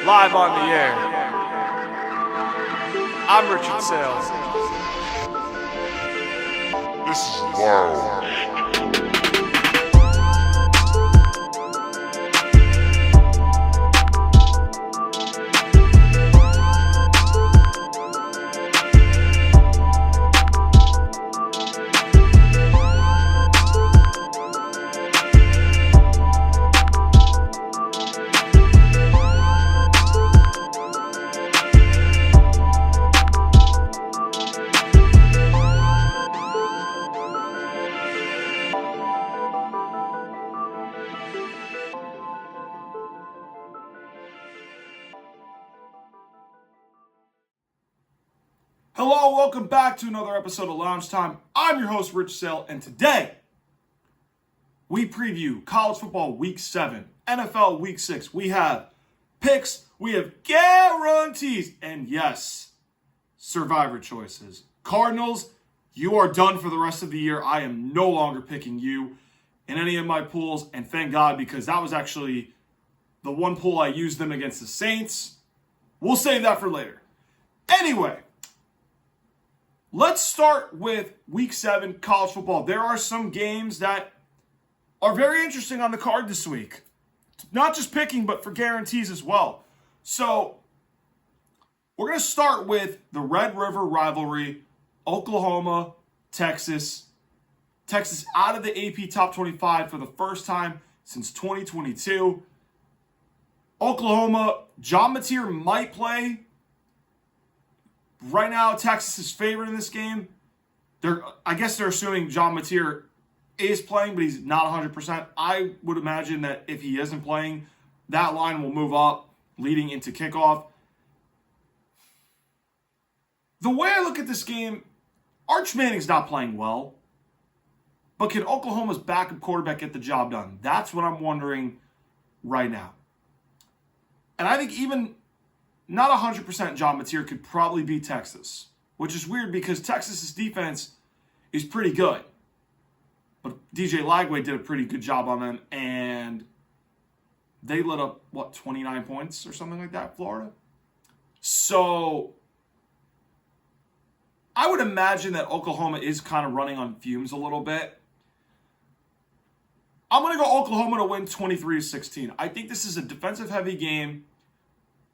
live on the air. I'm Richard Saile. This is wild. Hello, welcome back to another episode of Lounge Time. I'm your host, Rich Saile, and today we preview college football week 7, NFL week 6. We have picks, we have guarantees, and yes, survivor choices. Cardinals, you are done for the rest of the year. I am no longer picking you in any of my pools, and thank God, because that was actually the one pool I used them against the Saints. We'll save that for later. Anyway, let's start with week 7 college football. There are some games that are very interesting on the card this week. Not just picking, but for guarantees as well. So, we're going to start with the Red River rivalry, Oklahoma, Texas. Texas out of the AP Top 25 for the first time since 2022. Oklahoma, John Mateer might play. Right now, Texas is favored in this game. I guess they're assuming John Mateer is playing, but he's not 100%. I would imagine that if he isn't playing, that line will move up leading into kickoff. The way I look at this game, Arch Manning's not playing well, but can Oklahoma's backup quarterback get the job done? That's what I'm wondering right now. And I think even not 100% John Mateer could probably beat Texas, which is weird because Texas's defense is pretty good. But DJ Lagway did a pretty good job on them, and they lit up, 29 points or something like that, Florida? So I would imagine that Oklahoma is kind of running on fumes a little bit. I'm going to go Oklahoma to win 23-16. I think this is a defensive-heavy game.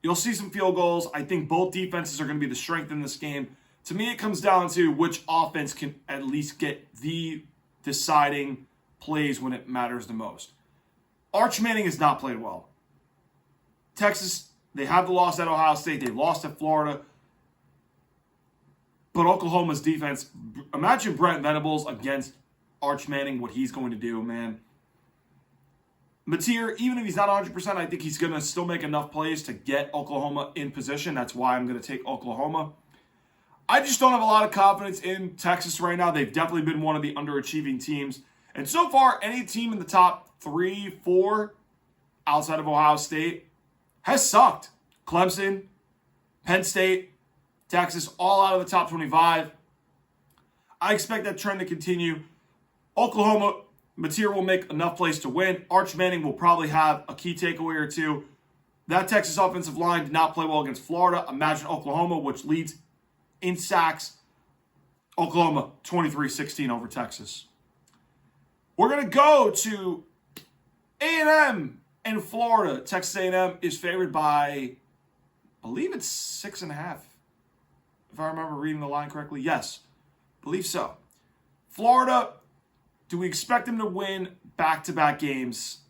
You'll see some field goals. I think both defenses are going to be the strength in this game. To me, it comes down to which offense can at least get the deciding plays when it matters the most. Arch Manning has not played well. Texas, they have the loss at Ohio State. They lost at Florida. But Oklahoma's defense, imagine Brent Venables against Arch Manning, what he's going to do, man. Mateer, even if he's not 100%, I think he's going to still make enough plays to get Oklahoma in position. That's why I'm going to take Oklahoma. I just don't have a lot of confidence in Texas right now. They've definitely been one of the underachieving teams. And so far, any team in the top 3, 4 outside of Ohio State has sucked. Clemson, Penn State, Texas, all out of the top 25. I expect that trend to continue. Oklahoma, Mateer will make enough plays to win. Arch Manning will probably have a key takeaway or two. That Texas offensive line did not play well against Florida. Imagine Oklahoma, which leads in sacks. Oklahoma, 23-16 over Texas. We're going to go to A&M in Florida. Texas A&M is favored by, I believe it's 6.5. If I remember reading the line correctly. Yes, believe so. Florida, do we expect them to win back-to-back games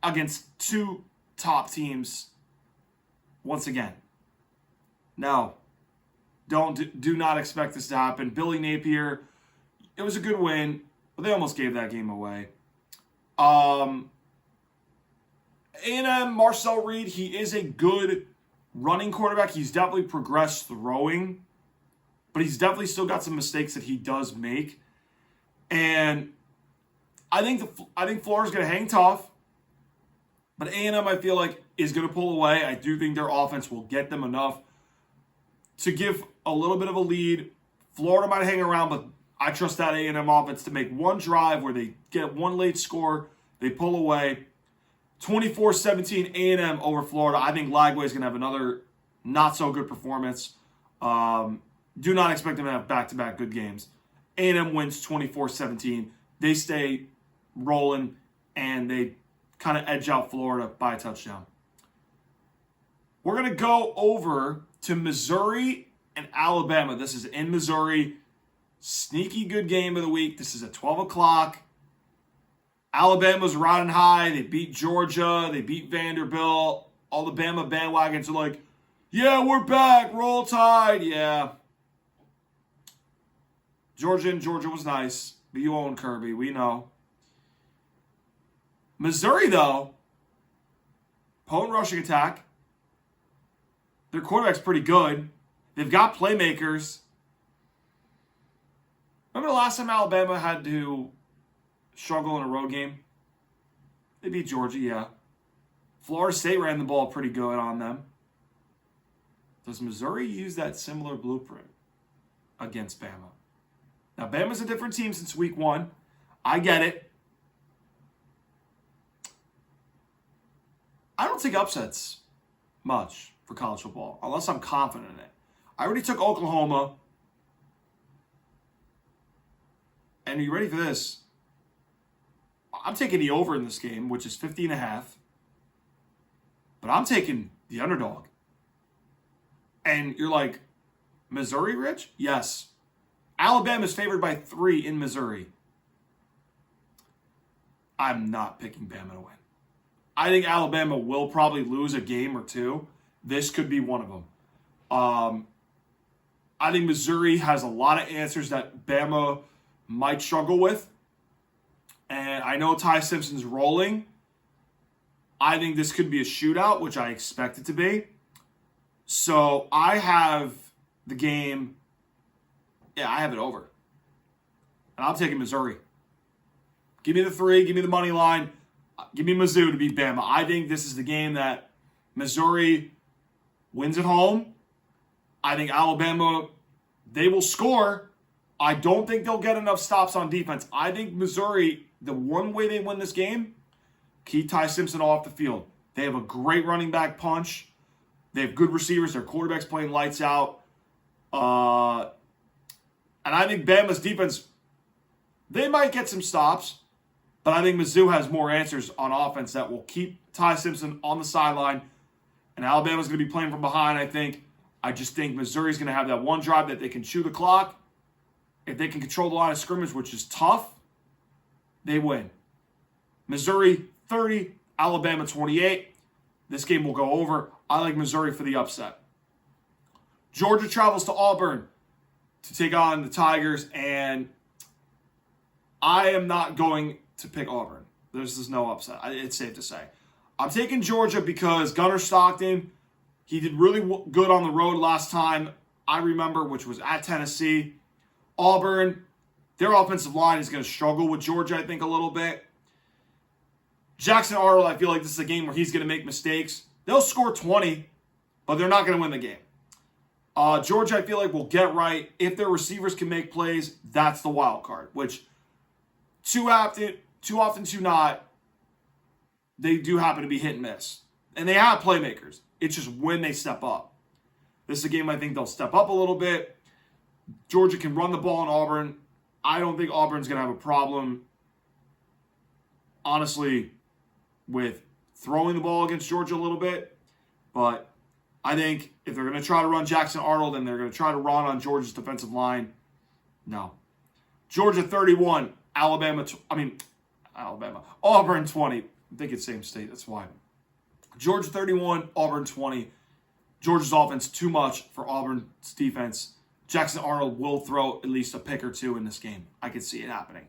against 2 top teams once again? No. Do not expect this to happen. Billy Napier, it was a good win, but they almost gave that game away. A&M, Marcel Reed, he is a good running quarterback. He's definitely progressed throwing, but he's definitely still got some mistakes that he does make. And I think Florida's going to hang tough, but A&M I feel like is going to pull away. I do think their offense will get them enough to give a little bit of a lead. Florida might hang around, but I trust that A&M offense to make one drive where they get one late score, they pull away. 24-17 A&M over Florida. I think Lagway is going to have another not-so-good performance. Do not expect them to have back-to-back good games. A&M wins 24-17. They stay rolling, and they kind of edge out Florida by a touchdown. We're going to go over to Missouri and Alabama. This is in Missouri. Sneaky good game of the week. This is at 12 o'clock. Alabama's riding high. They beat Georgia. They beat Vanderbilt. All the Bama bandwagons are like, yeah, we're back. Roll Tide. Yeah. Georgia was nice. But you own Kirby. We know. Missouri, though, potent rushing attack. Their quarterback's pretty good. They've got playmakers. Remember the last time Alabama had to struggle in a road game? They beat Georgia, yeah. Florida State ran the ball pretty good on them. Does Missouri use that similar blueprint against Bama? Now, Bama's a different team since week 1. I get it. I don't take upsets much for college football, unless I'm confident in it. I already took Oklahoma. And are you ready for this? I'm taking the over in this game, which is 50.5. But I'm taking the underdog. And you're like, Missouri, Rich? Yes. Alabama's favored by 3 in Missouri. I'm not picking Bama to win. I think Alabama will probably lose a game or two. This could be one of them. I think Missouri has a lot of answers that Bama might struggle with. And I know Ty Simpson's rolling. I think this could be a shootout, which I expect it to be. So I have the game. Yeah, I have it over. And I'm taking Missouri. Give me the 3. Give me the money line. Give me Mizzou to beat Bama. I think this is the game that Missouri wins at home. I think Alabama, they will score. I don't think they'll get enough stops on defense. I think Missouri, the one way they win this game, keep Ty Simpson off the field. They have a great running back punch. They have good receivers. Their quarterback's playing lights out. And I think Bama's defense, they might get some stops, but I think Mizzou has more answers on offense that will keep Ty Simpson on the sideline. And Alabama's going to be playing from behind, I think. I just think Missouri's going to have that one drive that they can chew the clock. If they can control the line of scrimmage, which is tough, they win. Missouri 30, Alabama 28. This game will go over. I like Missouri for the upset. Georgia travels to Auburn to take on the Tigers, and I am not going to pick Auburn. There's no upset. It's safe to say. I'm taking Georgia because Gunnar Stockton, he did really good on the road last time I remember, which was at Tennessee. Auburn, their offensive line is going to struggle with Georgia, I think, a little bit. Jackson Arnold, I feel like this is a game where he's going to make mistakes. They'll score 20, but they're not going to win the game. Georgia, I feel like, will get right. If their receivers can make plays, that's the wild card, which too often, too not, they do happen to be hit and miss. And they have playmakers. It's just when they step up. This is a game I think they'll step up a little bit. Georgia can run the ball in Auburn. I don't think Auburn's going to have a problem, honestly, with throwing the ball against Georgia a little bit. But I think if they're going to try to run Jackson Arnold and they're going to try to run on Georgia's defensive line, no. Georgia 31, Auburn 20. I think it's same state, that's why. Georgia 31, Auburn 20. Georgia's offense too much for Auburn's defense. Jackson Arnold will throw at least a pick or two in this game. I could see it happening.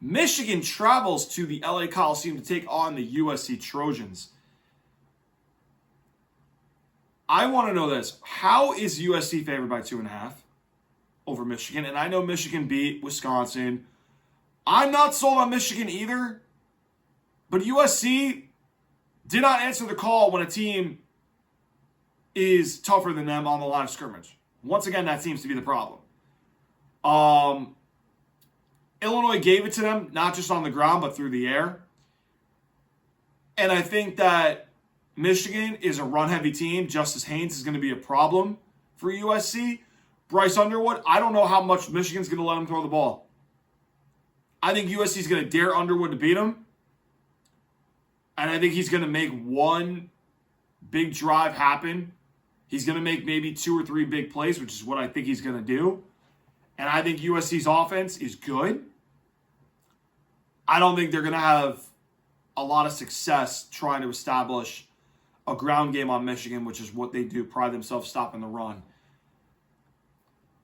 Michigan travels to the LA Coliseum to take on the USC Trojans. I want to know this. How is USC favored by 2.5 over Michigan? And I know Michigan beat Wisconsin. I'm not sold on Michigan either. But USC did not answer the call when a team is tougher than them on the line of scrimmage. Once again, that seems to be the problem. Illinois gave it to them, not just on the ground, but through the air. And I think that Michigan is a run-heavy team. Justice Haynes is going to be a problem for USC. Bryce Underwood, I don't know how much Michigan's going to let him throw the ball. I think USC is going to dare Underwood to beat him. And I think he's going to make one big drive happen. He's going to make maybe 2 or 3 big plays, which is what I think he's going to do. And I think USC's offense is good. I don't think they're going to have a lot of success trying to establish a ground game on Michigan, which is what they do, pride themselves stopping the run.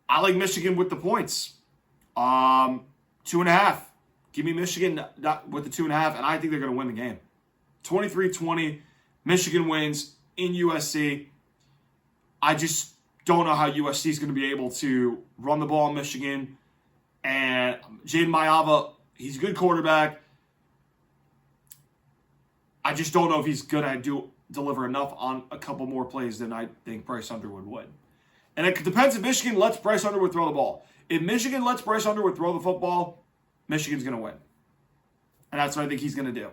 I like Michigan with the points. 2.5. Give me Michigan with the 2.5, and I think they're going to win the game. 23-20, Michigan wins in USC. I just don't know how USC is going to be able to run the ball in Michigan. And Jaden Mayava, he's a good quarterback. I just don't know if he's going to deliver enough on a couple more plays than I think Bryce Underwood would. And it depends if Michigan lets Bryce Underwood throw the ball. If Michigan lets Bryce Underwood throw the football, Michigan's going to win. And that's what I think he's going to do.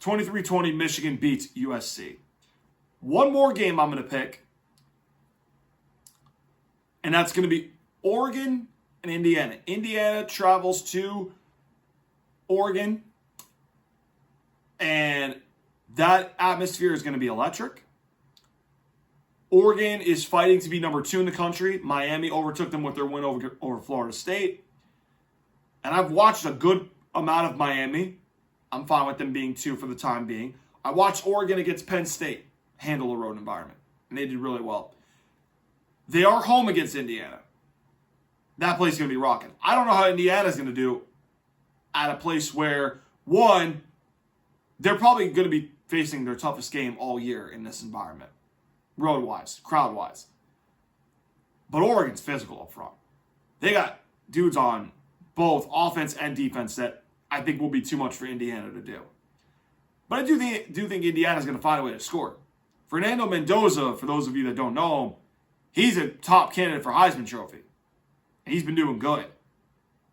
23-20, Michigan beats USC. One more game I'm going to pick. And that's going to be Oregon and Indiana. Indiana travels to Oregon. And that atmosphere is going to be electric. Oregon is fighting to be number 2 in the country. Miami overtook them with their win over Florida State. And I've watched a good amount of Miami. I'm fine with them being 2 for the time being. I watched Oregon against Penn State handle a road environment. And they did really well. They are home against Indiana. That place is going to be rocking. I don't know how Indiana's going to do at a place where, one, they're probably going to be facing their toughest game all year in this environment. Road-wise, crowd-wise. But Oregon's physical up front. They got dudes on both offense and defense that I think will be too much for Indiana to do. But I do think Indiana's going to find a way to score. Fernando Mendoza, for those of you that don't know him, he's a top candidate for Heisman Trophy. And he's been doing good.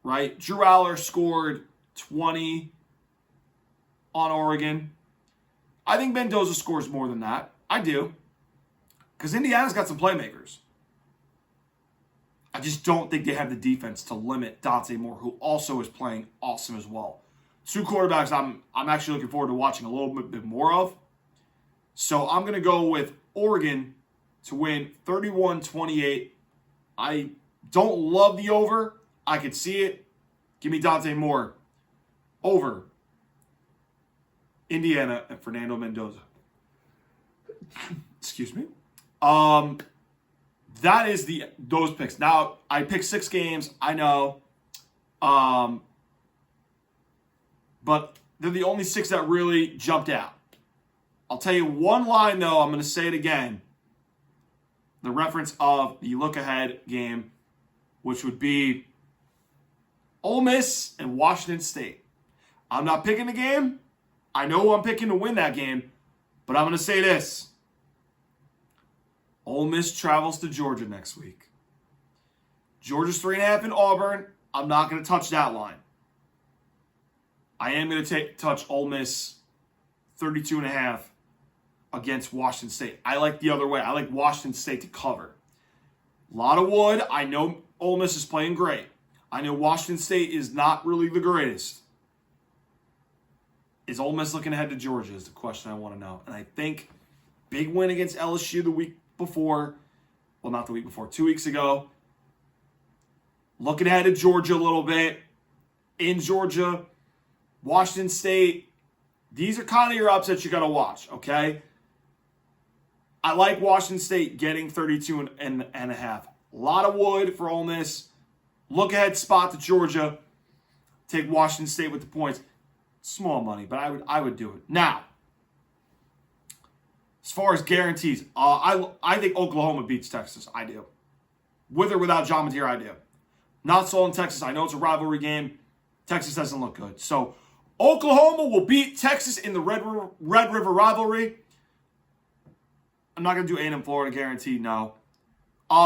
Right? Drew Aller scored 20 on Oregon. I think Mendoza scores more than that. I do. Because Indiana's got some playmakers. I just don't think they have the defense to limit Dante Moore, who also is playing awesome as well. 2 quarterbacks I'm actually looking forward to watching a little bit more of. So I'm going to go with Oregon to win 31-28. I don't love the over. I could see it. Give me Dante Moore over Indiana and Fernando Mendoza. Excuse me. That is those picks. Now, I picked 6 games. I know. But they're the only 6 that really jumped out. I'll tell you one line, though. I'm going to say it again. The reference of the look-ahead game, which would be Ole Miss and Washington State. I'm not picking the game. I know who I'm picking to win that game. But I'm going to say this. Ole Miss travels to Georgia next week. Georgia's 3.5 in Auburn. I'm not going to touch that line. I am going to touch Ole Miss 32.5 against Washington State. I like the other way. I like Washington State to cover. A lot of wood. I know Ole Miss is playing great. I know Washington State is not really the greatest. Is Ole Miss looking ahead to Georgia is the question I want to know. And I think big win against LSU the week before. Well, not the week before. 2 weeks ago. Looking ahead to Georgia a little bit. In Georgia. Washington State. These are kind of your upsets you got to watch, okay? I like Washington State getting 32 and a half. A lot of wood for Ole Miss. Look ahead spot to Georgia. Take Washington State with the points. Small money, but I would do it. Now, as far as guarantees, I think Oklahoma beats Texas. I do. With or without John Mateer, I do. Not sold in Texas. I know it's a rivalry game. Texas doesn't look good. So, Oklahoma will beat Texas in the Red River rivalry. I'm not going to do A&M Florida guarantee, no.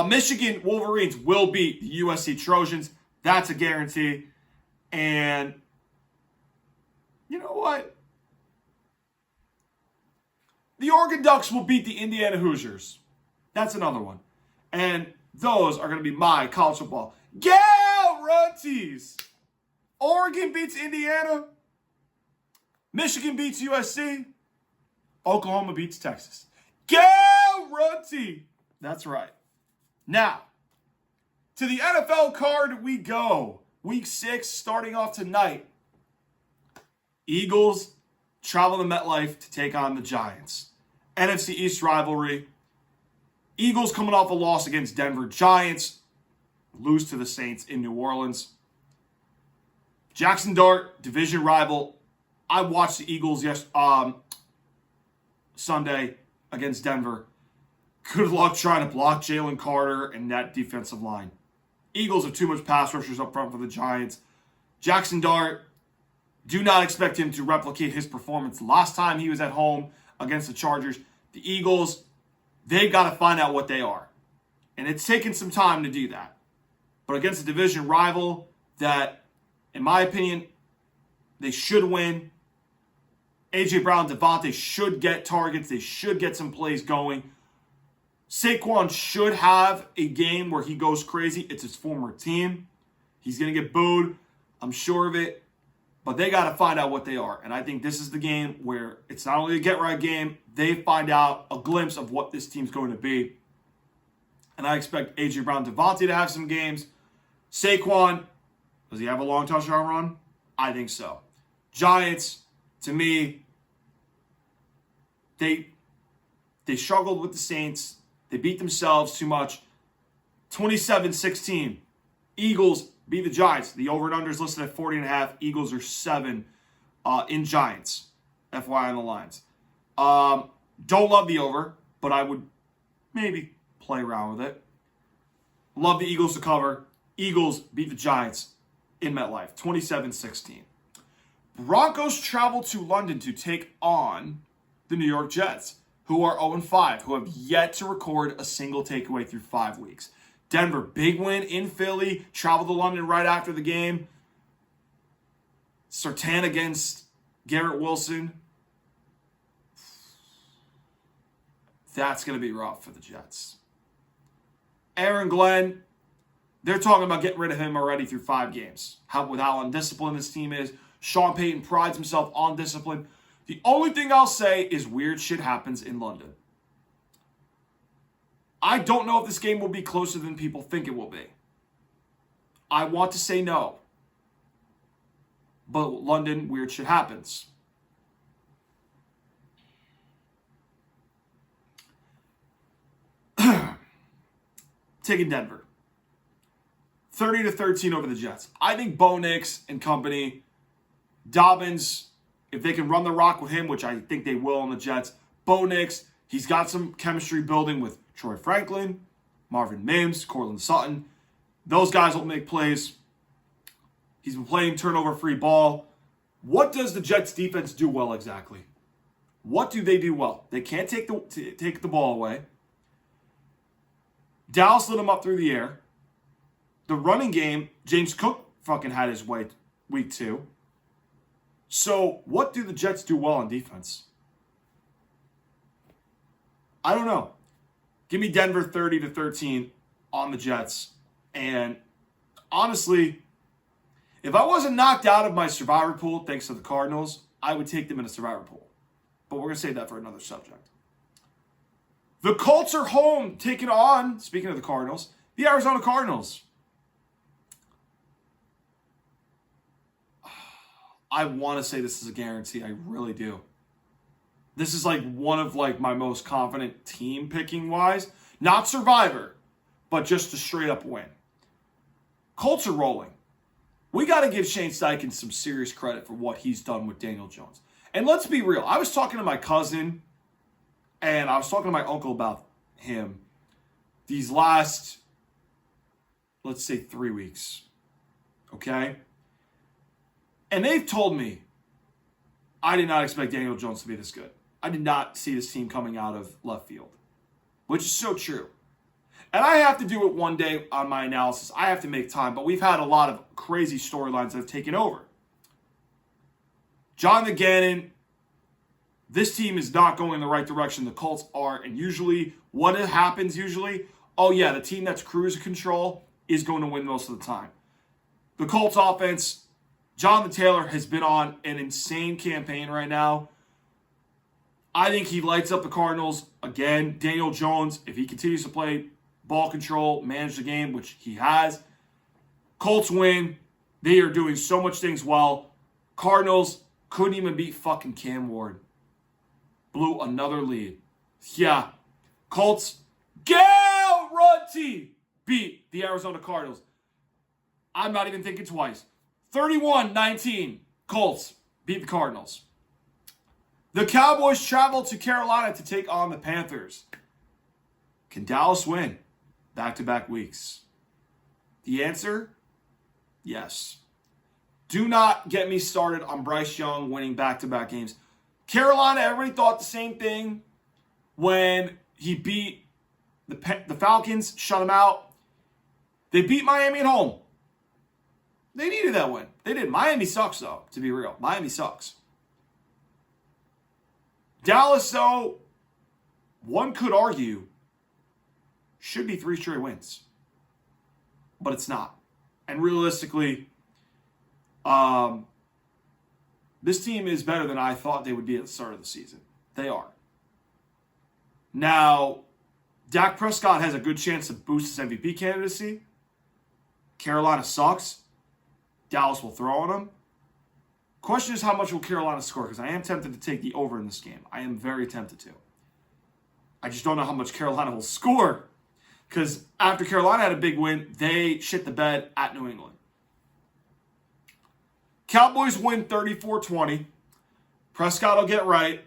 Michigan Wolverines will beat the USC Trojans. That's a guarantee. And you know what? The Oregon Ducks will beat the Indiana Hoosiers. That's another one. And those are going to be my college football GUA-RAN-TEEs. Oregon beats Indiana. Michigan beats USC. Oklahoma beats Texas. GUA-RAN-TEE. That's right. Now, to the NFL card we go. Week 6 starting off tonight. Eagles travel to MetLife to take on the Giants. NFC East rivalry. Eagles coming off a loss against Denver. Giants lose to the Saints in New Orleans. Jackson Dart, division rival. I watched the Eagles Sunday against Denver. Good luck trying to block Jalen Carter and that defensive line. Eagles have too much pass rushers up front for the Giants. Jackson Dart, do not expect him to replicate his performance last time he was at home against the Chargers. The Eagles, they've got to find out what they are. And it's taken some time to do that. But against a division rival that, in my opinion, they should win. A.J. Brown, Devontae should get targets. They should get some plays going. Saquon should have a game where he goes crazy. It's his former team. He's going to get booed. I'm sure of it. But they got to find out what they are. And I think this is the game where it's not only a get-right game, they find out a glimpse of what this team's going to be. And I expect A.J. Brown, Devontae to have some games. Saquon, does he have a long touchdown run? I think so. Giants, to me, they struggled with the Saints. They beat themselves too much. 27-16. Eagles beat the Giants. The over and under is listed at 40.5. Eagles are 7 in Giants. FYI on the lines. Don't love the over, but I would maybe play around with it. Love the Eagles to cover. Eagles beat the Giants in MetLife. 27-16. Broncos travel to London to take on the New York Jets, who are 0-5, who have yet to record a single takeaway through 5 weeks. Denver, big win in Philly. Travel to London right after the game. Surtain against Garrett Wilson. That's going to be rough for the Jets. Aaron Glenn, they're talking about getting rid of him already through 5 games. With how undisciplined this team is. Sean Payton prides himself on discipline. The only thing I'll say is weird shit happens in London. I don't know if this game will be closer than people think it will be. I want to say no. But London, weird shit happens. Taking Denver. 30-13 over the Jets. I think Bo Nix and company, Dobbins, if they can run the rock with him, which I think they will on the Jets, Bo Nix, he's got some chemistry building with Troy Franklin, Marvin Mims, Cortland Sutton. Those guys will make plays. He's been playing turnover-free ball. What does the Jets defense do well exactly? What do they do well? They can't take the ball away. Dallas lit them up through the air. The running game, James Cook fucking had his way week 2. So what do the Jets do well on defense? I don't know. Give me Denver 30-13 on the Jets. And honestly, if I wasn't knocked out of my survivor pool thanks to the Cardinals, I would take them in a survivor pool. But we're going to save that for another subject. The Colts are home taking on, speaking of the Cardinals, the Arizona Cardinals. I want to say this is a guarantee. I really do. This is like one of like my most confident team picking wise. Not survivor, but just a straight up win. Colts are rolling. We got to give Shane Steichen some serious credit for what he's done with Daniel Jones. And let's be real. I was talking to my cousin and I was talking to my uncle about him these last, let's say 3 weeks. Okay? And they've told me I did not expect Daniel Jones to be this good. I did not see this team coming out of left field, which is so true. And I have to do it one day on my analysis. I have to make time, but we've had a lot of crazy storylines that have taken over. Jonathan Gannon this team is not going in the right direction. The Colts are. And usually, what happens usually? Oh, yeah, the team that's cruise control is going to win most of the time. The Colts offense, Jonathan Taylor has been on an insane campaign right now. I think he lights up the Cardinals. Again, Daniel Jones, if he continues to play ball control, manage the game, which he has, Colts win. They are doing so much things well. Cardinals couldn't even beat fucking Cam Ward. Blew another lead. Yeah. Colts guarantee beat the Arizona Cardinals. I'm not even thinking twice. 31-19. Colts beat the Cardinals. The Cowboys travel to Carolina to take on the Panthers. Can Dallas win back-to-back weeks? The answer? Yes. Do not get me started on Bryce Young winning back-to-back games. Carolina, everybody thought the same thing when he beat the Falcons, shut them out. They beat Miami at home. They needed that win. They did. Miami sucks, though, to be real. Miami sucks. Dallas, though, one could argue, should be 3 straight wins. But it's not. And realistically, this team is better than I thought they would be at the start of the season. They are. Now, Dak Prescott has a good chance to boost his MVP candidacy. Carolina sucks. Dallas will throw on them. Question is, how much will Carolina score? Because I am tempted to take the over in this game. I am very tempted to. I just don't know how much Carolina will score. Because after Carolina had a big win, they shit the bed at New England. Cowboys win 34-20. Prescott will get right.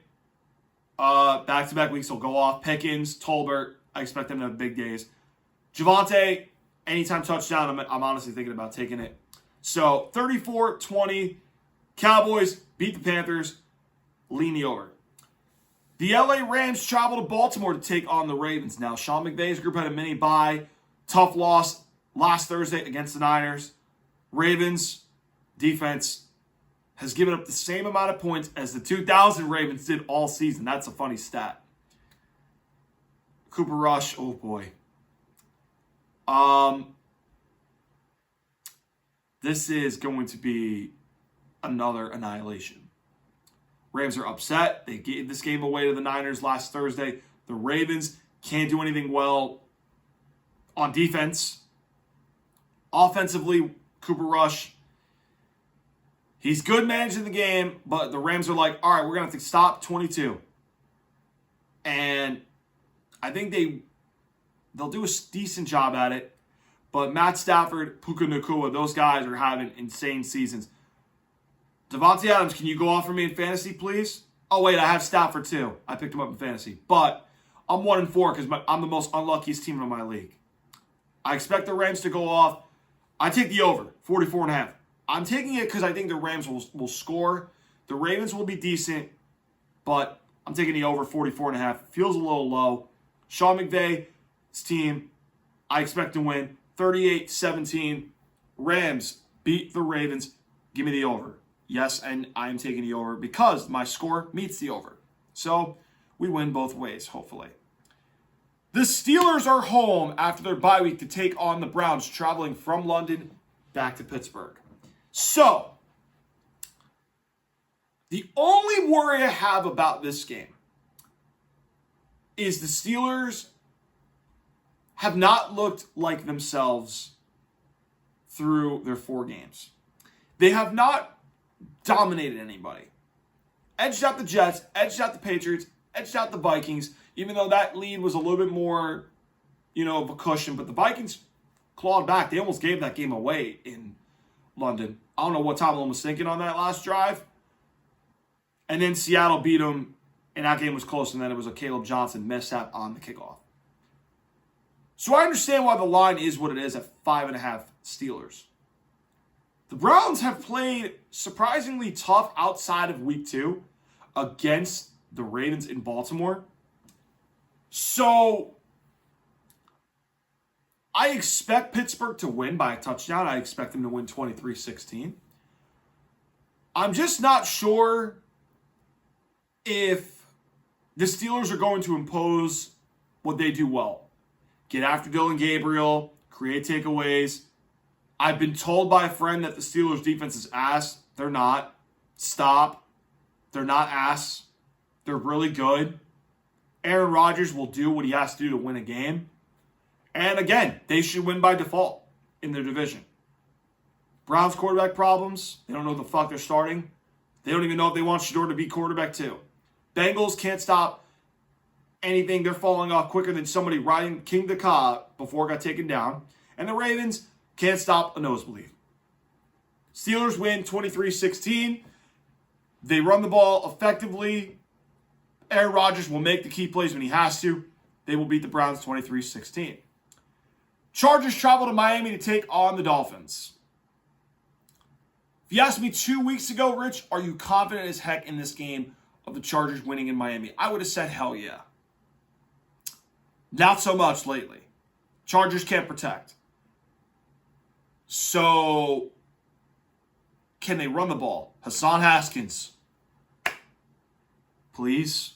Back-to-back weeks will go off. Pickens, Tolbert, I expect them to have big days. Javonte, anytime touchdown, I'm honestly thinking about taking it. So 34-20. Cowboys beat the Panthers. Lean the over. The LA Rams travel to Baltimore to take on the Ravens. Now, Sean McVay's group had a mini bye. Tough loss last Thursday against the Niners. Ravens defense has given up the same amount of points as the 2000 Ravens did all season. That's a funny stat. Cooper Rush, oh boy. This is going to be another annihilation. Rams are upset. They gave this game away to the Niners last Thursday. The Ravens can't do anything well on defense. Offensively, Cooper Rush, he's good managing the game, but the Rams are like, all right, we're going to have to stop 22. And I think they'll do a decent job at it. But Matt Stafford, Puka Nacua, those guys are having insane seasons. Devontae Adams, can you go off for me in fantasy, please? Oh, wait, I have Stafford too. I picked him up in fantasy. But I'm 1-4 because I'm the most unluckiest team in my league. I expect the Rams to go off. I take the over, 44.5. I'm taking it because I think the Rams will score. The Ravens will be decent, but I'm taking the over, 44.5. Feels a little low. Sean McVay's team, I expect to win 38-17. Rams beat the Ravens. Give me the over. Yes, and I'm taking the over because my score meets the over. So we win both ways, hopefully. The Steelers are home after their bye week to take on the Browns, traveling from London back to Pittsburgh. So, the only worry I have about this game is the Steelers have not looked like themselves through their 4 games. They have not dominated anybody. Edged out the Jets, edged out the Patriots, edged out the Vikings, even though that lead was a little bit more, of a cushion. But the Vikings clawed back. They almost gave that game away in London. I don't know what Tomlin was thinking on that last drive. And then Seattle beat them, and that game was close, and then it was a Caleb Johnson mishap on the kickoff. So I understand why the line is what it is at 5.5 Steelers. The Browns have played surprisingly tough outside of week 2 against the Ravens in Baltimore. So I expect Pittsburgh to win by a touchdown. I expect them to win 23-16. I'm just not sure if the Steelers are going to impose what they do well, get after Dylan Gabriel, create takeaways. I've been told by a friend that the Steelers defense is ass. They're not. Stop. They're not ass. They're really good. Aaron Rodgers will do what he has to do to win a game. And again, they should win by default in their division. Browns quarterback problems. They don't know what the fuck they're starting. They don't even know if they want Shador to be quarterback too. Bengals can't stop anything. They're falling off quicker than somebody riding King the Ka before it got taken down. And the Ravens can't stop a nosebleed. Steelers win 23-16. They run the ball effectively. Aaron Rodgers will make the key plays when he has to. They will beat the Browns 23-16. Chargers travel to Miami to take on the Dolphins. If you asked me 2 weeks ago, Rich, are you confident as heck in this game of the Chargers winning in Miami? I would have said hell yeah. Not so much lately. Chargers can't protect. So, can they run the ball? Hassan Haskins. Please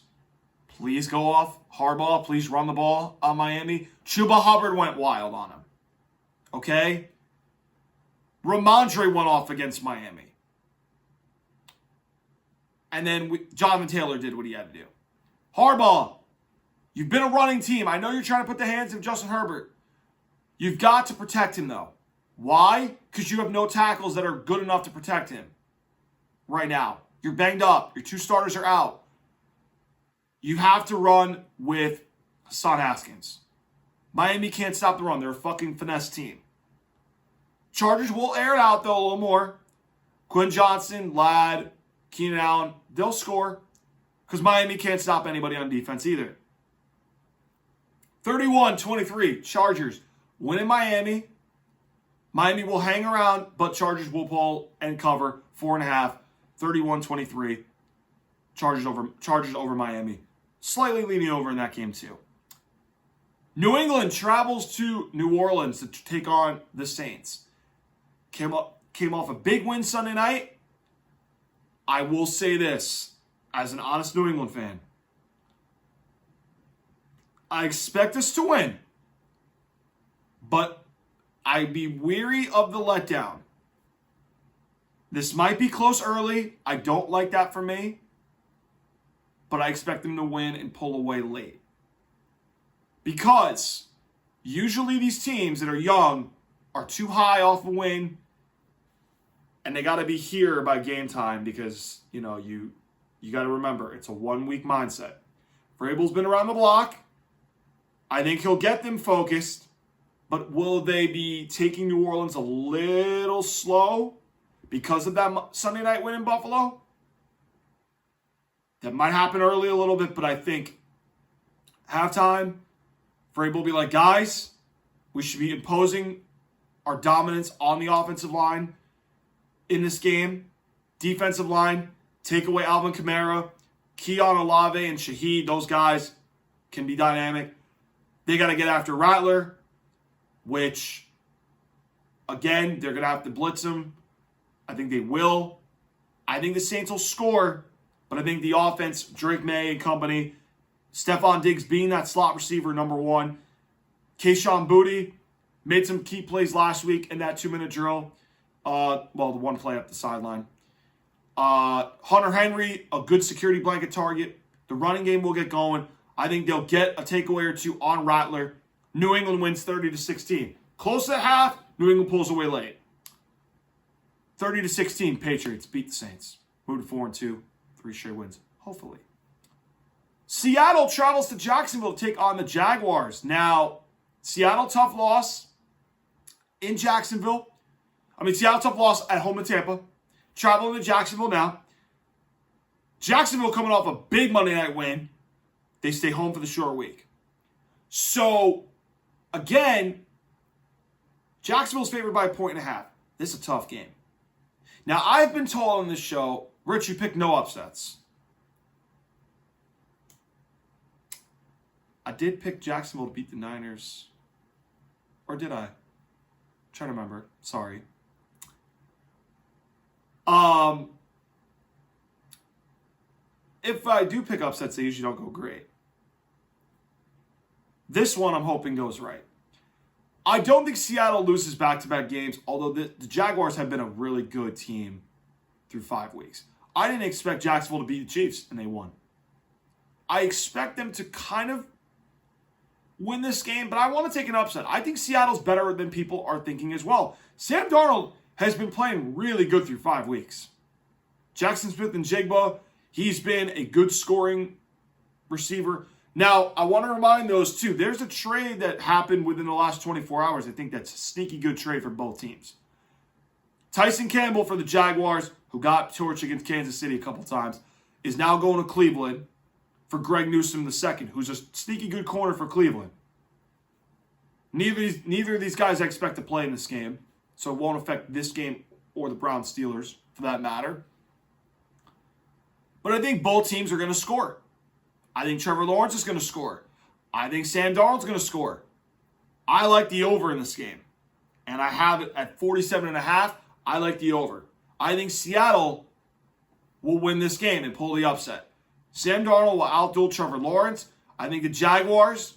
go off. Harbaugh, please run the ball on Miami. Chuba Hubbard went wild on him. Okay? Ramondre went off against Miami. And then Jonathan Taylor did what he had to do. Harbaugh, you've been a running team. I know you're trying to put the hands of Justin Herbert. You've got to protect him, though. Why? Because you have no tackles that are good enough to protect him right now. You're banged up. Your two starters are out. You have to run with Hassan Haskins. Miami can't stop the run. They're a fucking finesse team. Chargers will air it out, though, a little more. Quinn Johnson, Ladd, Keenan Allen, they'll score because Miami can't stop anybody on defense either. 31-23, Chargers win in Miami. Miami will hang around, but Chargers will pull and cover 4.5, 31-23. Chargers over Miami. Slightly leaning over in that game too. New England travels to New Orleans to take on the Saints. Came off a big win Sunday night. I will say this, as an honest New England fan. I expect us to win, but I'd be weary of the letdown. This might be close early. I don't like that for me, but I expect them to win and pull away late. Because usually these teams that are young are too high off a win, and they got to be here by game time because, you got to remember, it's a 1 week mindset. Vrabel's been around the block. I think he'll get them focused, but will they be taking New Orleans a little slow because of that Sunday night win in Buffalo? That might happen early a little bit, but I think halftime, Vrabel will be like, guys, we should be imposing our dominance on the offensive line in this game. Defensive line, take away Alvin Kamara, Keon Olave, and Shaheed. Those guys can be dynamic. They got to get after Rattler, which, again, they're going to have to blitz him. I think they will. I think the Saints will score, but I think the offense, Drake May and company, Stephon Diggs being that slot receiver, number one. Kayshon Boutte made some key plays last week in that 2-minute drill. The one play up the sideline. Hunter Henry, a good security blanket target. The running game will get going. I think they'll get a takeaway or two on Rattler. New England wins 30-16. Close at half, New England pulls away late. 30-16, Patriots beat the Saints. Move to 4-2, 3 straight wins, hopefully. Seattle travels to Jacksonville to take on the Jaguars. Now, Seattle, tough loss in Jacksonville. Seattle, tough loss at home in Tampa. Traveling to Jacksonville now. Jacksonville coming off a big Monday night win. They stay home for the short week. So, again, Jacksonville's favored by 1.5. This is a tough game. Now, I've been told on this show, Rich, you picked no upsets. I did pick Jacksonville to beat the Niners. Or did I? I'm trying to remember. Sorry. if I do pick upsets, they usually don't go great. This one I'm hoping goes right. I don't think Seattle loses back-to-back games, although the Jaguars have been a really good team through 5 weeks. I didn't expect Jacksonville to beat the Chiefs, and they won. I expect them to kind of win this game, but I want to take an upset. I think Seattle's better than people are thinking as well. Sam Darnold has been playing really good through 5 weeks. Jackson Smith and Jigba, he's been a good scoring receiver. Now, I want to remind those two, there's a trade that happened within the last 24 hours. I think that's a sneaky good trade for both teams. Tyson Campbell for the Jaguars, who got torched against Kansas City a couple times, is now going to Cleveland for Greg Newsome II, who's a sneaky good corner for Cleveland. Neither of these guys I expect to play in this game, so it won't affect this game or the Browns Steelers for that matter. But I think both teams are going to score. I think Trevor Lawrence is going to score. I think Sam Darnold's going to score. I like the over in this game. And I have it at 47.5. I like the over. I think Seattle will win this game and pull the upset. Sam Darnold will outduel Trevor Lawrence. I think the Jaguars,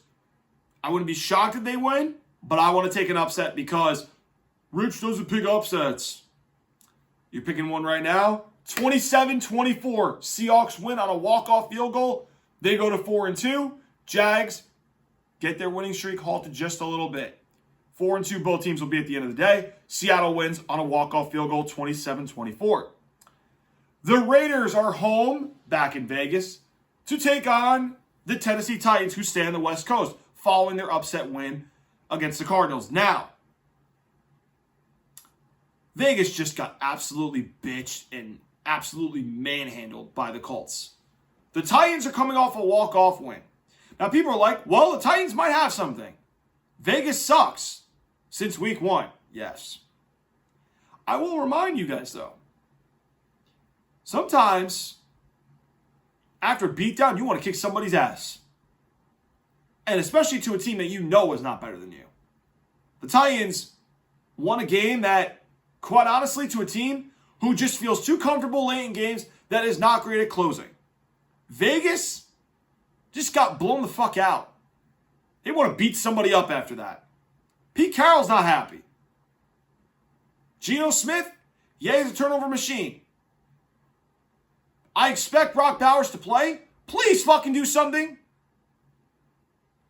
I wouldn't be shocked if they win, but I want to take an upset because Rich doesn't pick upsets. You're picking one right now? 27-24. Seahawks win on a walk-off field goal. They go to 4-2. Jags get their winning streak halted just a little bit. 4-2, both teams will be at the end of the day. Seattle wins on a walk-off field goal, 27-24. The Raiders are home, back in Vegas, to take on the Tennessee Titans, who stay on the West Coast, following their upset win against the Cardinals. Now, Vegas just got absolutely bitched and absolutely manhandled by the Colts. The Titans are coming off a walk-off win. Now, people are like, well, the Titans might have something. Vegas sucks since week 1. Yes. I will remind you guys, though, sometimes after a beatdown, you want to kick somebody's ass. And especially to a team that you know is not better than you. The Titans won a game that, quite honestly, to a team who just feels too comfortable late in games, that is not great at closing. Vegas just got blown the fuck out. They want to beat somebody up after that. Pete Carroll's not happy. Geno Smith, yeah, he's a turnover machine. I expect Brock Bowers to play. Please fucking do something.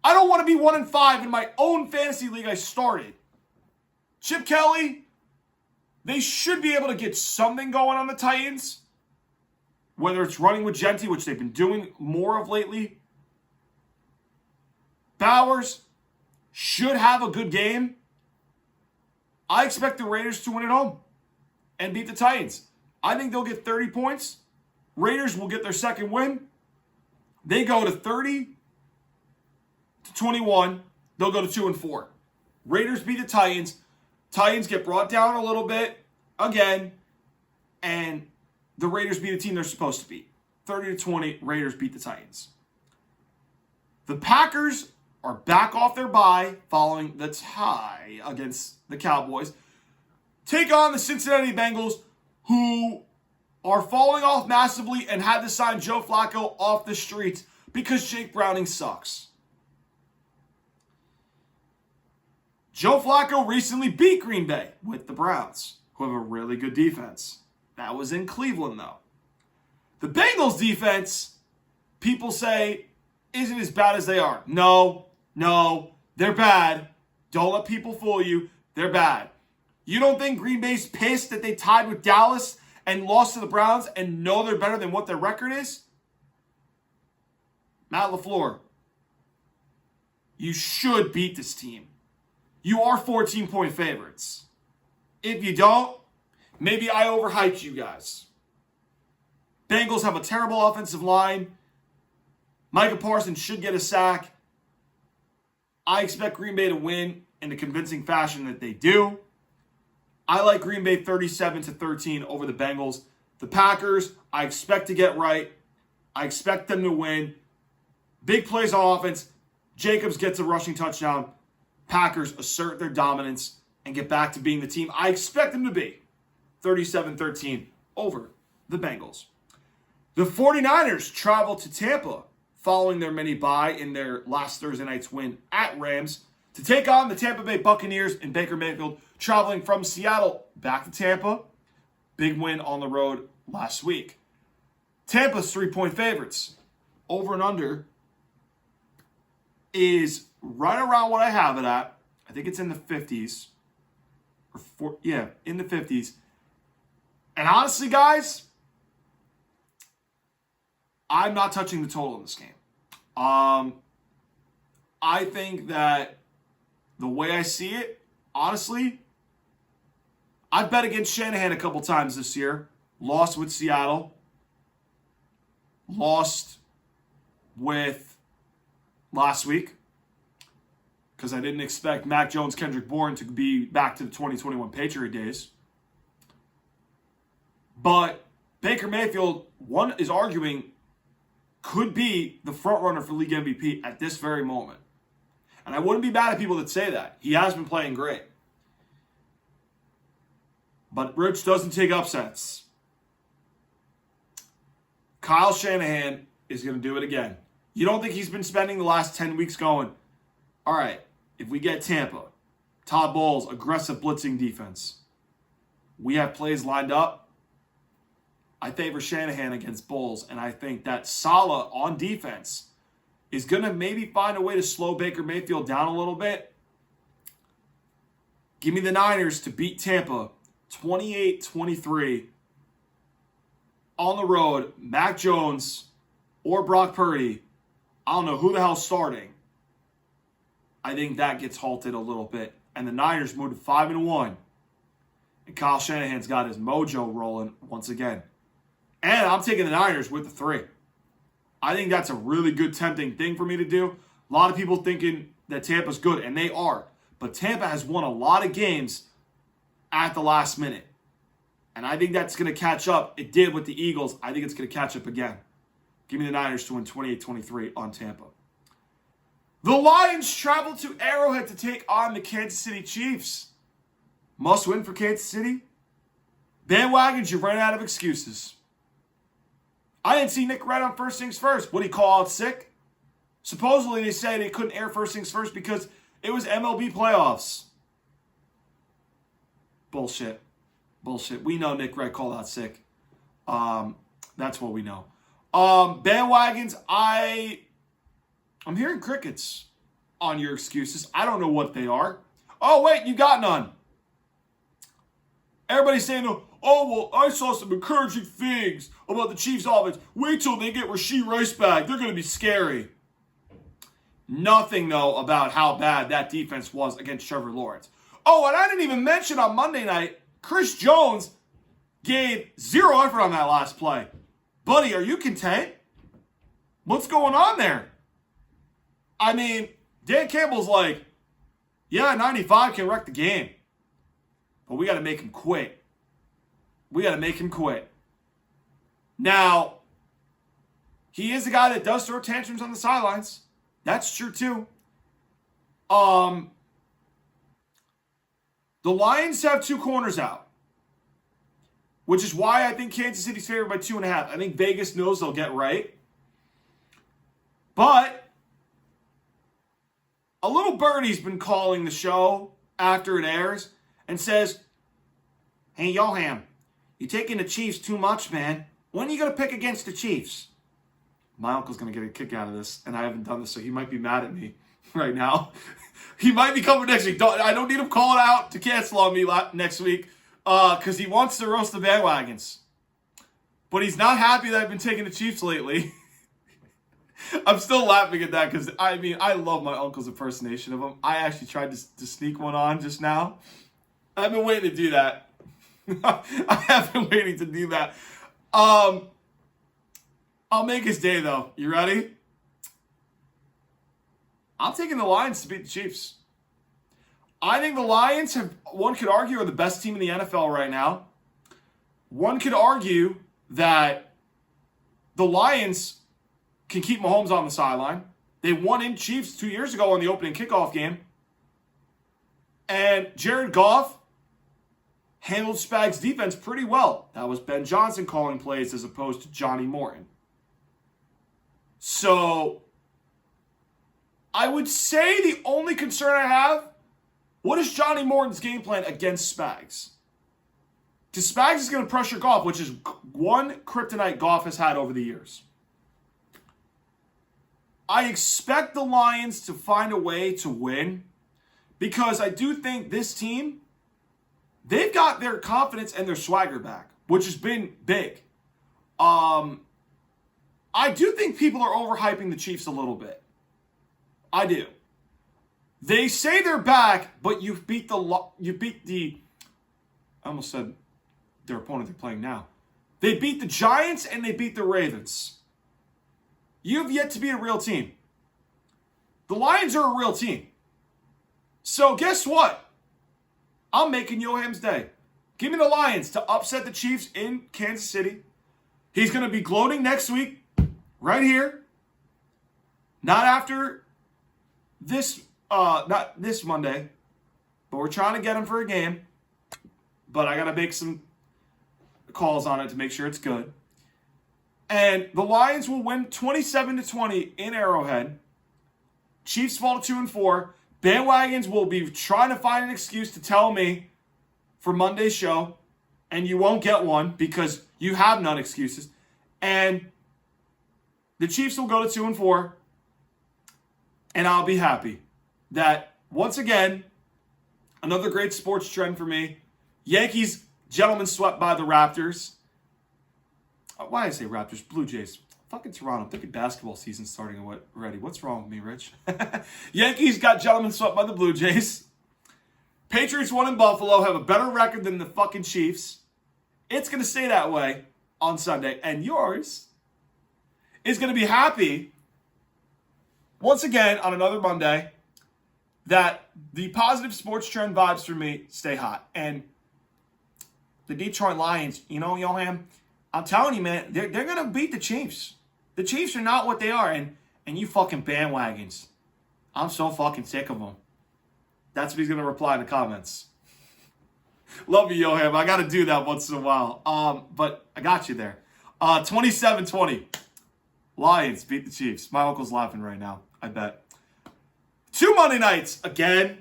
I don't want to be 1-5 in my own fantasy league I started. Chip Kelly, they should be able to get something going on the Titans. Whether it's running with Genti, which they've been doing more of lately. Bowers should have a good game. I expect the Raiders to win at home and beat the Titans. I think they'll get 30 points. Raiders will get their second win. They go to 30-21. They'll go to 2-4. Raiders beat the Titans. Titans get brought down a little bit again. And the Raiders beat the team they're supposed to beat. 30-20, Raiders beat the Titans. The Packers are back off their bye following the tie against the Cowboys. Take on the Cincinnati Bengals, who are falling off massively and had to sign Joe Flacco off the streets because Jake Browning sucks. Joe Flacco recently beat Green Bay with the Browns, who have a really good defense. That was in Cleveland, though. The Bengals defense, people say, isn't as bad as they are. No, they're bad. Don't let people fool you. They're bad. You don't think Green Bay's pissed that they tied with Dallas and lost to the Browns and know they're better than what their record is? Matt LaFleur, you should beat this team. You are 14-point favorites. If you don't, maybe I overhyped you guys. Bengals have a terrible offensive line. Micah Parsons should get a sack. I expect Green Bay to win in the convincing fashion that they do. I like Green Bay 37-13 over the Bengals. The Packers, I expect to get right. I expect them to win. Big plays on offense. Jacobs gets a rushing touchdown. Packers assert their dominance and get back to being the team I expect them to be. 37-13 over the Bengals. The 49ers travel to Tampa following their mini bye in their last Thursday night's win at Rams to take on the Tampa Bay Buccaneers and Baker Mayfield traveling from Seattle back to Tampa. Big win on the road last week. Tampa's 3-point favorites. Over and under is right around what I have it at. I think it's in the 50s. In the 50s. And honestly, guys, I'm not touching the total in this game. I think that the way I see it, honestly, I've bet against Shanahan a couple times this year. Lost with Seattle. Lost with last week. Because I didn't expect Mac Jones, Kendrick Bourne to be back to the 2021 Patriot days. But Baker Mayfield, one is arguing, could be the front runner for league MVP at this very moment. And I wouldn't be mad at people that say that. He has been playing great. But Rich doesn't take upsets. Kyle Shanahan is going to do it again. You don't think he's been spending the last 10 weeks going, all right, if we get Tampa, Todd Bowles, aggressive blitzing defense, we have plays lined up. I favor Shanahan against Bowles, and I think that Saile on defense is going to maybe find a way to slow Baker Mayfield down a little bit. Give me the Niners to beat Tampa 28-23 on the road. Mac Jones or Brock Purdy, I don't know who the hell's starting. I think that gets halted a little bit. And the Niners move to 5-1. And Kyle Shanahan's got his mojo rolling once again. And I'm taking the Niners with the 3. I think that's a really good, tempting thing for me to do. A lot of people thinking that Tampa's good, and they are. But Tampa has won a lot of games at the last minute. And I think that's going to catch up. It did with the Eagles. I think it's going to catch up again. Give me the Niners to win 28-23 on Tampa. The Lions travel to Arrowhead to take on the Kansas City Chiefs. Must win for Kansas City. Bandwagons, you ran out of excuses. I didn't see Nick Wright on First Things First. Would he call out sick? Supposedly they said they couldn't air First Things First because it was MLB playoffs. Bullshit. We know Nick Wright called out sick. That's what we know. Bandwagons, I'm hearing crickets on your excuses. I don't know what they are. Oh, wait, you got none. Everybody's saying, oh, well, I saw some encouraging things about the Chiefs' offense. Wait till they get Rashee Rice back. They're going to be scary. Nothing, though, about how bad that defense was against Trevor Lawrence. Oh, and I didn't even mention on Monday night, Chris Jones gave 0 effort on that last play. Buddy, are you content? What's going on there? I mean, Dan Campbell's like, yeah, 95 can wreck the game. But we got to make him quit. Now, he is a guy that does throw tantrums on the sidelines. That's true, too. The Lions have 2 corners out, which is why I think Kansas City's favored by 2.5. I think Vegas knows they'll get right. But a little birdie's been calling the show after it airs and says, hey, Yoham, you're taking the Chiefs too much, man. When are you going to pick against the Chiefs? My uncle's going to get a kick out of this, and I haven't done this, so he might be mad at me right now. He might be coming next week. I don't need him calling out to cancel on me next week because he wants to roast the bandwagons. But he's not happy that I've been taking the Chiefs lately. I'm still laughing at that because, I mean, I love my uncle's impersonation of him. I actually tried to sneak one on just now. I've been waiting to do that. I have been waiting to do that. I'll make his day, though. You ready? I'm taking the Lions to beat the Chiefs. I think the Lions one could argue, are the best team in the NFL right now. One could argue that the Lions can keep Mahomes on the sideline. They won in Chiefs 2 years ago on the opening kickoff game. And Jared Goff handled Spags' defense pretty well. That was Ben Johnson calling plays as opposed to Johnny Morton. So, I would say the only concern I have, what is Johnny Morton's game plan against Spags? Because Spags is going to pressure Goff, which is one kryptonite Goff has had over the years. I expect the Lions to find a way to win because I do think this team, they've got their confidence and their swagger back, which has been big. I do think people are overhyping the Chiefs a little bit. I do. They say they're back, but I almost said their opponent they're playing now. They beat the Giants and they beat the Ravens. You have yet to be a real team. The Lions are a real team. So guess what? I'm making Yoham's day. Give me the Lions to upset the Chiefs in Kansas City. He's going to be gloating next week, right here. Not after this, not this Monday, but we're trying to get him for a game. But I got to make some calls on it to make sure it's good. And the Lions will win 27-20 in Arrowhead. Chiefs fall to 2-4. Bandwagons will be trying to find an excuse to tell me for Monday's show. And you won't get one because you have none excuses. And the Chiefs will go to 2-4. And I'll be happy that, once again, another great sports trend for me. Yankees, gentlemen swept by the Raptors. Why did I say Raptors? Blue Jays. Fucking Toronto. I'm thinking basketball season starting already. What's wrong with me, Rich? Yankees got gentlemen swept by the Blue Jays. Patriots won in Buffalo, have a better record than the fucking Chiefs. It's going to stay that way on Sunday. And yours is going to be happy, once again, on another Monday, that the positive sports trend vibes for me stay hot. And the Detroit Lions, you know, Yoham, I'm telling you, man, they're going to beat the Chiefs. The Chiefs are not what they are. And you fucking bandwagons. I'm so fucking sick of them. That's what he's going to reply in the comments. Love you, Yoham. I got to do that once in a while. But I got you there. 27-20. Lions beat the Chiefs. My uncle's laughing right now, I bet. 2 Monday nights again.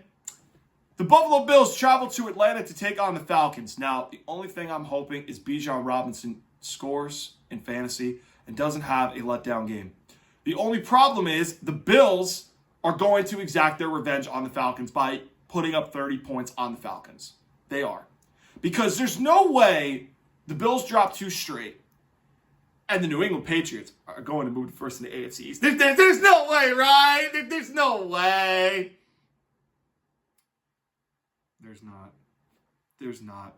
The Buffalo Bills travel to Atlanta to take on the Falcons. Now, the only thing I'm hoping is Bijan Robinson scores in fantasy and doesn't have a letdown game. The only problem is the Bills are going to exact their revenge on the Falcons by putting up 30 points on the Falcons. They are. Because there's no way the Bills drop 2 straight and the New England Patriots are going to move to first in the AFC East. There's no way, right? There's no way. There's not.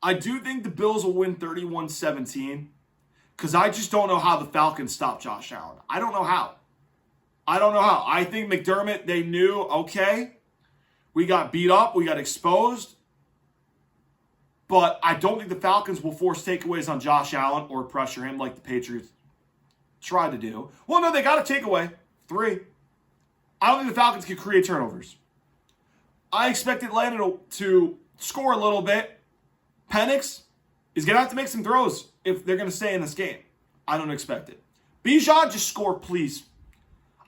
I do think the Bills will win 31-17 because I just don't know how the Falcons stop Josh Allen. I don't know how. I think McDermott, they knew, okay, we got beat up, we got exposed, but I don't think the Falcons will force takeaways on Josh Allen or pressure him like the Patriots tried to do. Well, no, they got a takeaway. 3. I don't think the Falcons can create turnovers. I expect Atlanta to score a little bit. Penix is going to have to make some throws if they're going to stay in this game. I don't expect it. Bijan, just score, please.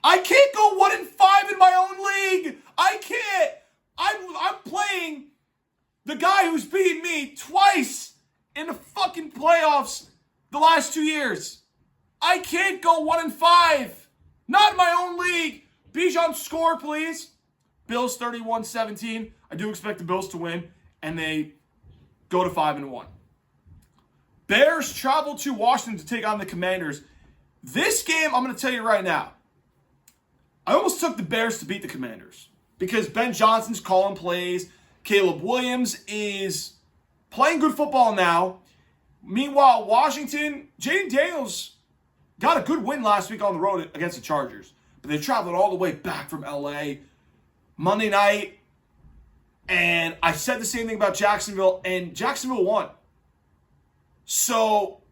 I can't go 1-5 in my own league. I can't. I'm playing the guy who's beaten me twice in the fucking playoffs the last 2 years. I can't go 1-5. Not in my own league. Bijan, score, please. Bills 31-17. I do expect the Bills to win, and they go to 5-1. Bears travel to Washington to take on the Commanders. This game, I'm going to tell you right now, I almost took the Bears to beat the Commanders because Ben Johnson's calling plays. Caleb Williams is playing good football now. Meanwhile, Washington, Jaden Daniels got a good win last week on the road against the Chargers. But they traveled all the way back from LA Monday night. And I said the same thing about Jacksonville, and Jacksonville won. So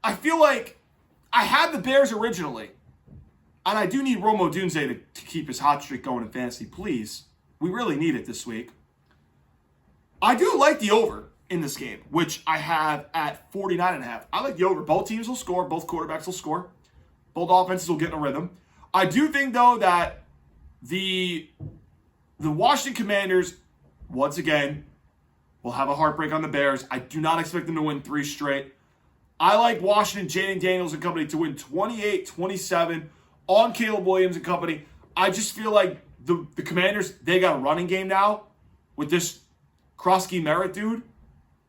I feel like I had the Bears originally. And I do need Rome Odunze to keep his hot streak going in fantasy, please. We really need it this week. I do like the over in this game, which I have at 49.5. I like the over. Both teams will score. Both quarterbacks will score. Both offenses will get in a rhythm. I do think, though, that the Washington Commanders, once again, will have a heartbreak on the Bears. I do not expect them to win 3 straight. I like Washington, Jaden Daniels and company to win 28-27 on Caleb Williams and company. I just feel like the Commanders, they got a running game now with this Krosky Merritt dude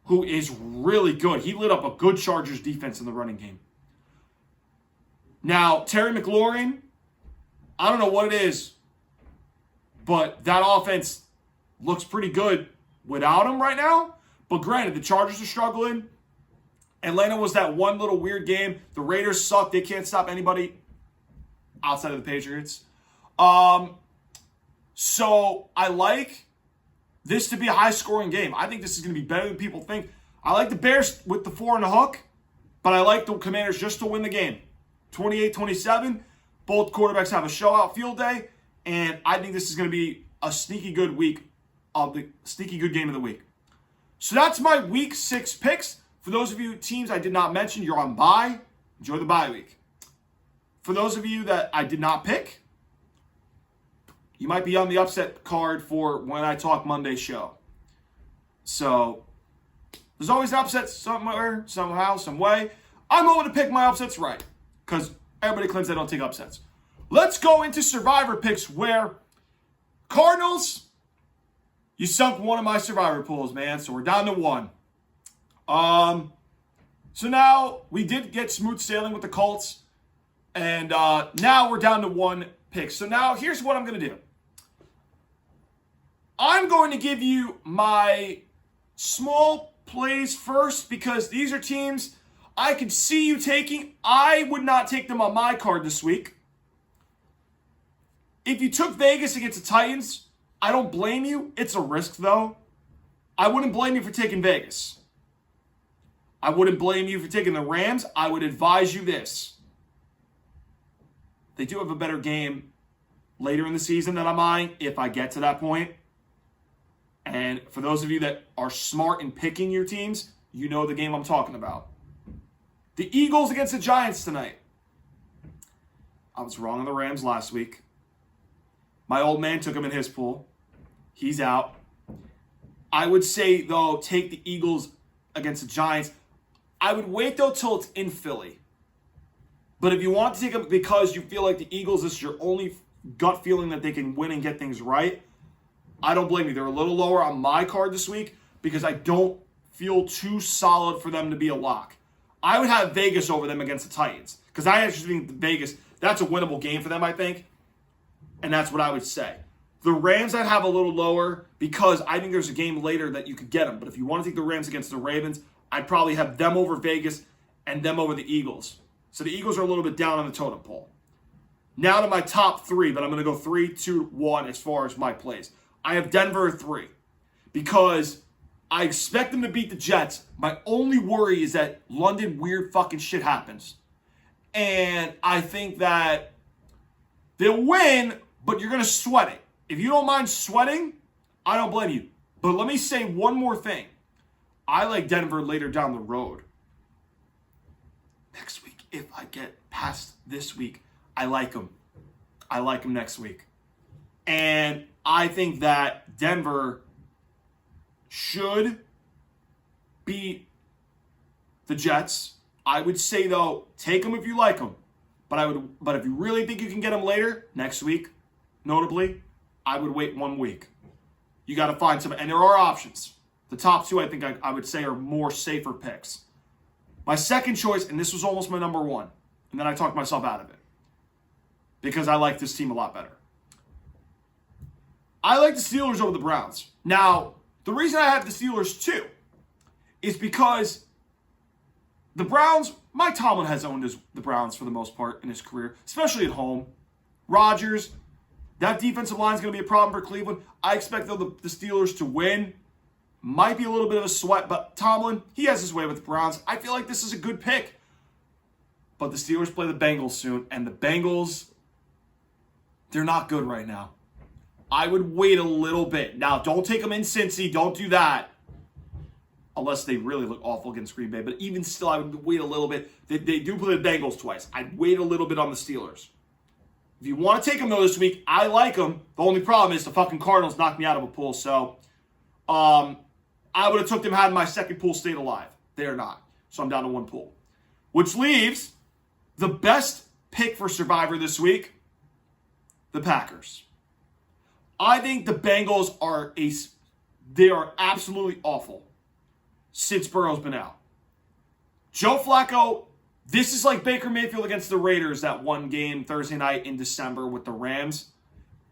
who is really good. He lit up a good Chargers defense in the running game. Now, Terry McLaurin, I don't know what it is, but that offense looks pretty good without him right now. But granted, the Chargers are struggling. Atlanta was that one little weird game. The Raiders suck. They can't stop anybody outside of the Patriots. So I like this to be a high-scoring game. I think this is going to be better than people think. I like the Bears with the 4 and a hook, but I like the Commanders just to win the game. 28-27. Both quarterbacks have a show-out field day, and I think this is going to be a sneaky good game of the week. So that's my Week 6 picks. For those of you teams I did not mention, you're on bye. Enjoy the bye week. For those of you that I did not pick, you might be on the upset card for When I Talk Monday show. So there's always an upset somewhere, somehow, some way. I'm going to pick my upsets right because everybody claims they don't take upsets. Let's go into Survivor picks where Cardinals, you sunk one of my Survivor pools, man. So we're down to 1. So now we did get smooth sailing with the Colts. And now we're down to 1 pick. So now here's what I'm going to do. I'm going to give you my small plays first because these are teams I could see you taking. I would not take them on my card this week. If you took Vegas against the Titans, I don't blame you. It's a risk, though. I wouldn't blame you for taking Vegas. I wouldn't blame you for taking the Rams. I would advise you this. They do have a better game later in the season than I'm eyeing if I get to that point. And for those of you that are smart in picking your teams, you know the game I'm talking about. The Eagles against the Giants tonight. I was wrong on the Rams last week. My old man took him in his pool. He's out. I would say, though, take the Eagles against the Giants. I would wait, though, till it's in Philly. But if you want to take them because you feel like the Eagles is your only gut feeling that they can win and get things right, I don't blame you. They're a little lower on my card this week because I don't feel too solid for them to be a lock. I would have Vegas over them against the Titans because I actually think Vegas, that's a winnable game for them, I think. And that's what I would say. The Rams I'd have a little lower because I think there's a game later that you could get them. But if you want to take the Rams against the Ravens, I'd probably have them over Vegas and them over the Eagles. So the Eagles are a little bit down on the totem pole. Now to my top 3, but I'm going to go 3, 2, 1 as far as my plays. I have Denver at 3 because I expect them to beat the Jets. My only worry is that London weird fucking shit happens. And I think that they'll win, but you're going to sweat it. If you don't mind sweating, I don't blame you. But let me say one more thing. I like Denver later down the road. Next week, if I get past this week, I like them. I like them next week. And I think that Denver should beat the Jets. I would say, though, take them if you like them. But if you really think you can get them later, next week, notably, I would wait 1 week. You got to find some, and there are options. The top 2, I think I would say, are more safer picks. My second choice, and this was almost my number 1, and then I talked myself out of it because I like this team a lot better. I like the Steelers over the Browns. Now, the reason I have the Steelers too is because the Browns, Mike Tomlin has owned the Browns for the most part in his career, especially at home. Rodgers, that defensive line is going to be a problem for Cleveland. I expect the Steelers to win. Might be a little bit of a sweat, but Tomlin, he has his way with the Browns. I feel like this is a good pick. But the Steelers play the Bengals soon, and the Bengals, they're not good right now. I would wait a little bit. Now, don't take them in Cincy. Don't do that. Unless they really look awful against Green Bay. But even still, I would wait a little bit. They do play the Bengals twice. I'd wait a little bit on the Steelers. If you want to take them, though, this week, I like them. The only problem is the fucking Cardinals knocked me out of a pool. So, I would have took them had my second pool stayed alive. They are not. So, I'm down to one pool. Which leaves the best pick for Survivor this week, the Packers. I think the Bengals they are absolutely awful since Burrow's been out. Joe Flacco, this is like Baker Mayfield against the Raiders, that one game Thursday night in December with the Rams.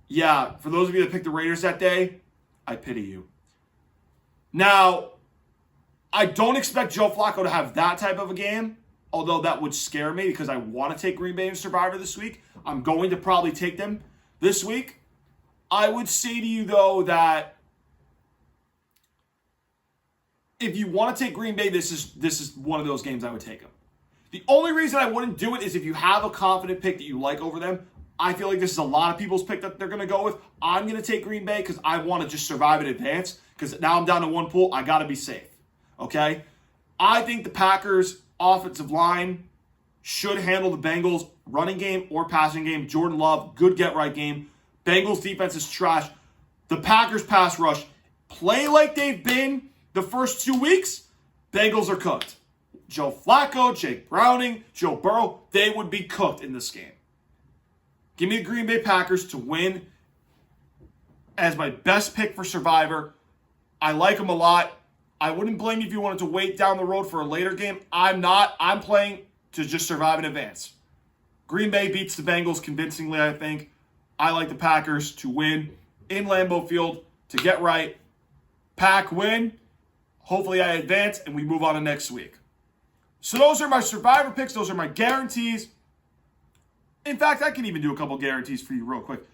Yeah, for those of you that picked the Raiders that day, I pity you. Now, I don't expect Joe Flacco to have that type of a game, although that would scare me because I want to take Green Bay in Survivor this week. I'm going to probably take them this week. I would say to you, though, that if you want to take Green Bay, this is one of those games I would take them. The only reason I wouldn't do it is if you have a confident pick that you like over them. I feel like this is a lot of people's pick that they're going to go with. I'm going to take Green Bay because I want to just survive in advance because now I'm down to one pool. I got to be safe, okay? I think the Packers' offensive line should handle the Bengals' running game or passing game. Jordan Love, good get-right game. Bengals defense is trash. The Packers pass rush, play like they've been the first 2 weeks, Bengals are cooked. Joe Flacco, Jake Browning, Joe Burrow, they would be cooked in this game. Give me the Green Bay Packers to win as my best pick for Survivor. I like them a lot. I wouldn't blame you if you wanted to wait down the road for a later game. I'm not. I'm playing to just survive in advance. Green Bay beats the Bengals convincingly, I think. I like the Packers to win in Lambeau Field to get right. Pack win. Hopefully I advance and we move on to next week. So those are my Survivor picks. Those are my guarantees. In fact, I can even do a couple guarantees for you real quick.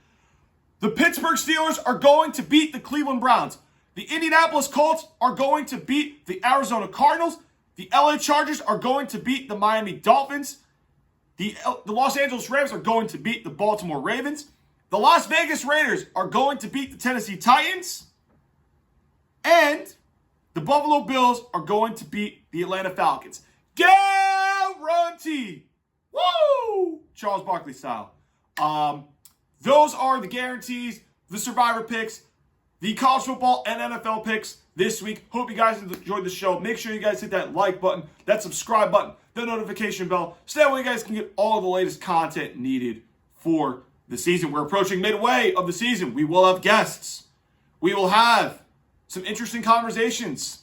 The Pittsburgh Steelers are going to beat the Cleveland Browns. The Indianapolis Colts are going to beat the Arizona Cardinals. The LA Chargers are going to beat the Miami Dolphins. The Los Angeles Rams are going to beat the Baltimore Ravens. The Las Vegas Raiders are going to beat the Tennessee Titans. And the Buffalo Bills are going to beat the Atlanta Falcons. Guarantee! Woo! Charles Barkley style. Those are the guarantees, the Survivor picks, the college football and NFL picks this week. Hope you guys enjoyed the show. Make sure you guys hit that like button, that subscribe button, the notification bell, so that way you guys can get all of the latest content needed for the season. We're approaching midway of the season. We will have guests. We will have some interesting conversations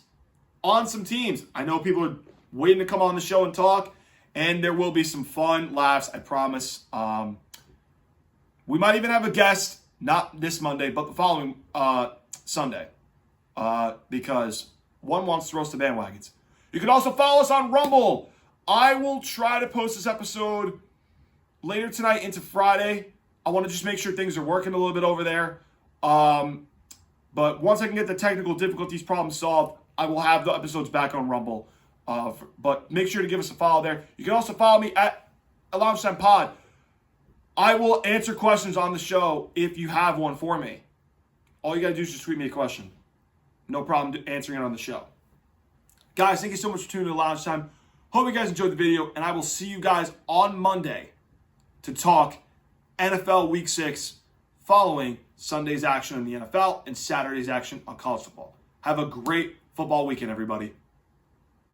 on some teams. I know people are waiting to come on the show and talk, and there will be some fun laughs, I promise. We might even have a guest, not this Monday, but the following Sunday, because one wants to roast the bandwagons. You can also follow us on Rumble. I will try to post this episode later tonight into Friday. I want to just make sure things are working a little bit over there. But once I can get the technical difficulties problem solved, I will have the episodes back on Rumble. But make sure to give us a follow there. You can also follow me at Lunchtime Pod. I will answer questions on the show if you have one for me. All you got to do is just tweet me a question. No problem answering it on the show. Guys, thank you so much for tuning in to Lunchtime. Hope you guys enjoyed the video, and I will see you guys on Monday to talk NFL Week 6 following Sunday's action in the NFL and Saturday's action on college football. Have a great football weekend, everybody.